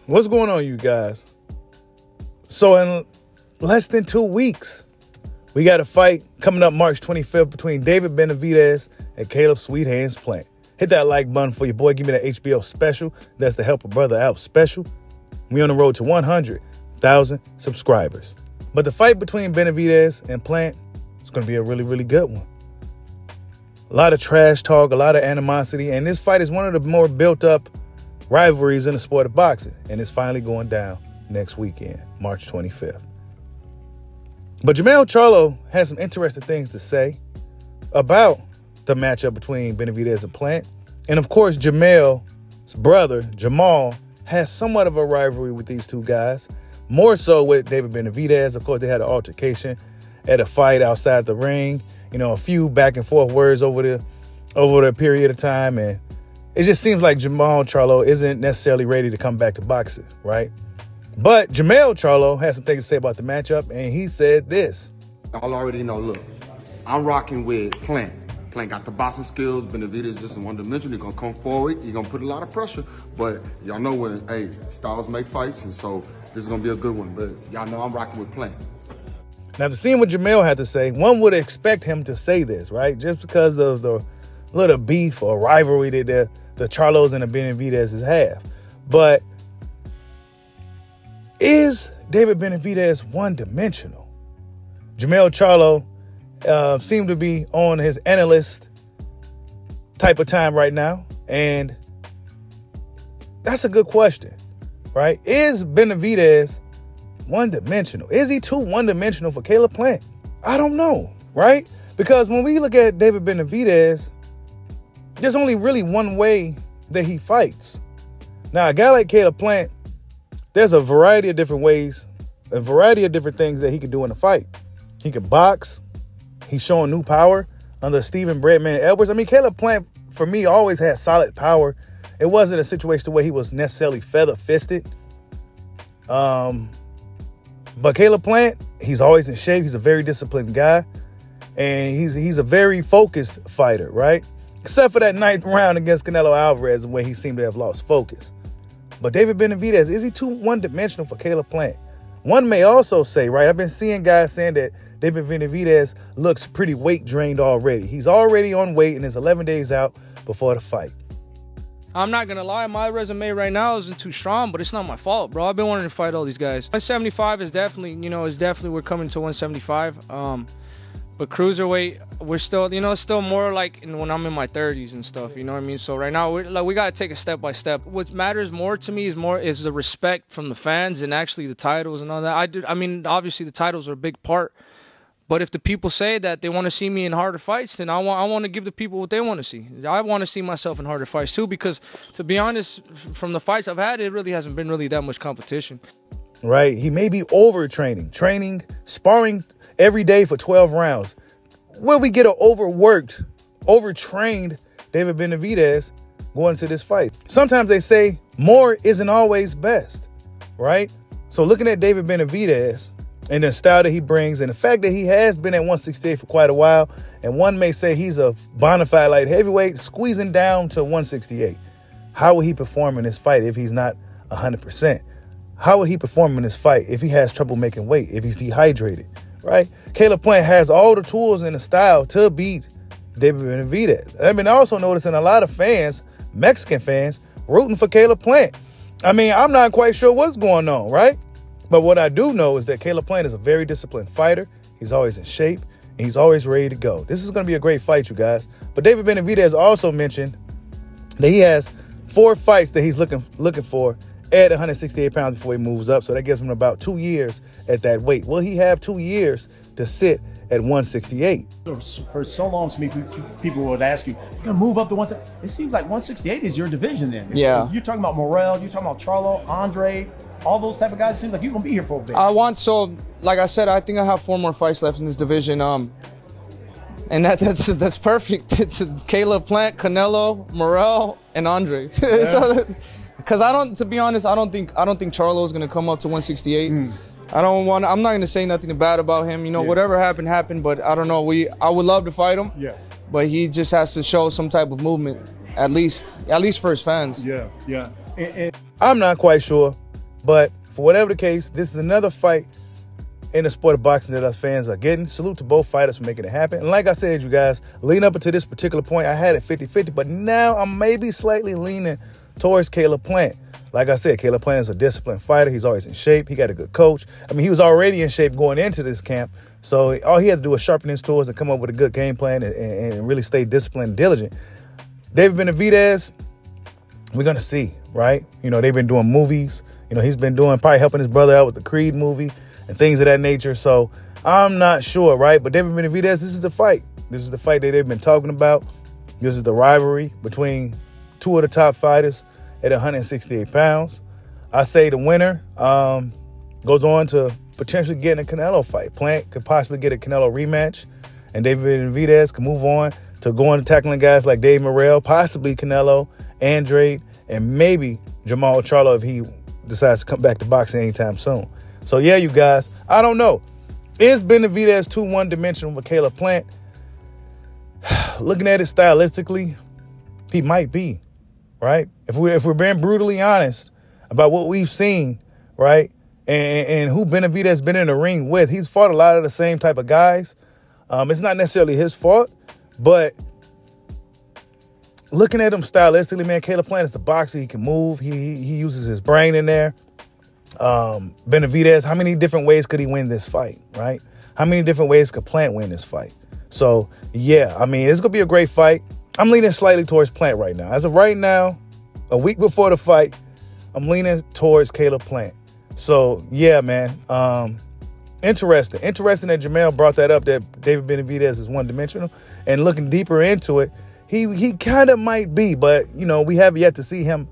What's going on, you guys? So in less than 2 weeks, we got a fight coming up March 25th between David Benavidez and Caleb Sweet Hands Plant. Hit that like button for your boy. Give me that HBO special. That's the Help a Brother Out special. We on the road to 100,000 subscribers. But the fight between Benavidez and Plant is going to be a really, really good one. A lot of trash talk, a lot of animosity, and this fight is one of the more built-up rivalries in the sport of boxing, and it's finally going down next weekend, March 25th. But Jermell Charlo has some interesting things to say about the matchup between Benavidez and Plant. And of course, Jermell's brother, Jamal, has somewhat of a rivalry with these two guys, more so with David Benavidez. Of course, they had an altercation at a fight outside the ring, you know, a few back and forth words over the period of time, and it just seems like Jermell Charlo isn't necessarily ready to come back to boxing, right? But Jermell Charlo has some things to say about the matchup, and he said this. Y'all already know, look, I'm rocking with Plant. Plant got the boxing skills. Benavidez just in one dimension. He's going to come forward. He's going to put a lot of pressure. But y'all know when, hey, styles make fights, and so this is going to be a good one. But y'all know I'm rocking with Plant. Now, to see what Jermell had to say, one would expect him to say this, right? Just because of the little beef or rivalry that the Charlos and the Benavidez's have. But is David Benavidez one-dimensional? Jermell Charlo seemed to be on his analyst type of time right now, and that's a good question, right? Is Benavidez one-dimensional? Is he too one-dimensional for Caleb Plant? I don't know, right? Because when we look at David Benavidez, there's only really one way that he fights. Now, a guy like Caleb Plant, there's a variety of different ways, a variety of different things that he can do in a fight. He can box. He's showing new power under Stephen Breadman Edwards. I mean, Caleb Plant, for me, always had solid power. It wasn't a situation where he was necessarily feather-fisted. But Caleb Plant, he's always in shape. He's a very disciplined guy. And he's a very focused fighter, right? Except for that 9th round against Canelo Alvarez, where he seemed to have lost focus. But David Benavidez, is he too one-dimensional for Caleb Plant? One may also say, right, I've been seeing guys saying that David Benavidez looks pretty weight drained already. He's already on weight and is 11 days out before the fight. I'm not going to lie, my resume right now isn't too strong, but it's not my fault, bro. I've been wanting to fight all these guys. 175 is definitely, we're coming to 175. But cruiserweight, we're still, it's still more like when I'm in my 30s and stuff, you know what I mean? So right now, we got to take it step by step. What matters more to me is the respect from the fans and actually the titles and all that. I mean, obviously the titles are a big part, but if the people say that they want to see me in harder fights, then I want to give the people what they want to see. I want to see myself in harder fights too, because to be honest, from the fights I've had, it really hasn't been really that much competition. Right? He may be training, sparring every day for 12 rounds. Will we get an overtrained David Benavidez going into this fight? Sometimes they say more isn't always best, right? So looking at David Benavidez and the style that he brings and the fact that he has been at 168 for quite a while, and one may say he's a bona fide light heavyweight squeezing down to 168. How will he perform in this fight if he's not 100%? How would he perform in this fight if he has trouble making weight, if he's dehydrated, right? Caleb Plant has all the tools and the style to beat David Benavidez. I've been also noticing a lot of fans, Mexican fans, rooting for Caleb Plant. I mean, I'm not quite sure what's going on, right? But what I do know is that Caleb Plant is a very disciplined fighter. He's always in shape, and he's always ready to go. This is going to be a great fight, you guys. But David Benavidez also mentioned that he has 4 fights that he's looking for at 168 pounds before he moves up. So that gives him about 2 years at that weight. Will he have 2 years to sit at 168? For so long, to me, people would ask you, you're going to move up to 168. It seems like 168 is your division then. Yeah. If you're talking about Morrell, you're talking about Charlo, Andre, all those type of guys, it seems like you're going to be here for a bit. Like I said, I think I have 4 more fights left in this division. And that's perfect. It's Caleb Plant, Canelo, Morrell, and Andre. Yeah. Because to be honest, I don't think Charlo's gonna come up to 168. I'm not gonna say nothing bad about him. You know, whatever happened. But I don't know. I would love to fight him. Yeah. But he just has to show some type of movement, at least for his fans. Yeah. Yeah. And I'm not quite sure, but for whatever the case, this is another fight in the sport of boxing that us fans are getting. Salute to both fighters for making it happen. And like I said, you guys, leading up until this particular point, I had it 50-50, but now I'm maybe slightly leaning towards Caleb Plant. Like I said, Caleb Plant is a disciplined fighter. He's always in shape. He got a good coach. I mean, he was already in shape going into this camp. So all he had to do was sharpen his tools and come up with a good game plan and really stay disciplined and diligent. David Benavidez, we're going to see, right? You know, they've been doing movies. You know, he's been probably helping his brother out with the Creed movie and things of that nature. So I'm not sure, right? But David Benavidez, this is the fight. This is the fight that they've been talking about. This is the rivalry between two of the top fighters at 168 pounds. I say the winner goes on to potentially get in a Canelo fight. Plant could possibly get a Canelo rematch, and David Benavidez can move on to going to tackling guys like Dave Morrell, possibly Canelo, Andrade, and maybe Jamal Charlo if he decides to come back to boxing anytime soon. So, yeah, you guys, I don't know. Is Benavidez too one-dimensional with Caleb Plant? Looking at it stylistically, he might be, right? If we're being brutally honest about what we've seen, right, and who Benavidez has been in the ring with, he's fought a lot of the same type of guys. It's not necessarily his fault, but looking at him stylistically, man, Caleb Plant is the boxer. He can move. He uses his brain in there. Benavidez, how many different ways could he win this fight, right? How many different ways could Plant win this fight? So, yeah, I mean, it's going to be a great fight. I'm leaning slightly towards Plant right now. As of right now, a week before the fight, I'm leaning towards Caleb Plant. So, yeah, man, interesting. Interesting that Jamel brought that up, that David Benavidez is one-dimensional. And looking deeper into it, he kind of might be, but, you know, we have yet to see him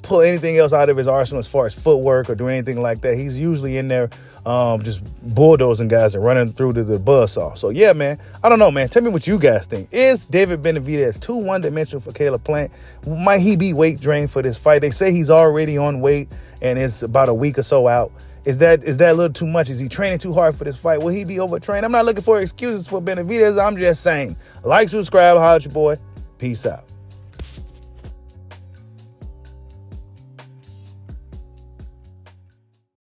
pull anything else out of his arsenal as far as footwork or doing anything like that. He's usually in there just bulldozing guys and running through to the buzzsaw. So, yeah, man, I don't know, man. Tell me what you guys think. Is David Benavidez too one-dimensional for Caleb Plant? Might he be weight drained for this fight? They say he's already on weight and it's about a week or so out. Is that a little too much? Is he training too hard for this fight? Will he be overtrained? I'm not looking for excuses for Benavidez. I'm just saying, like, subscribe, holla at your boy. Peace out.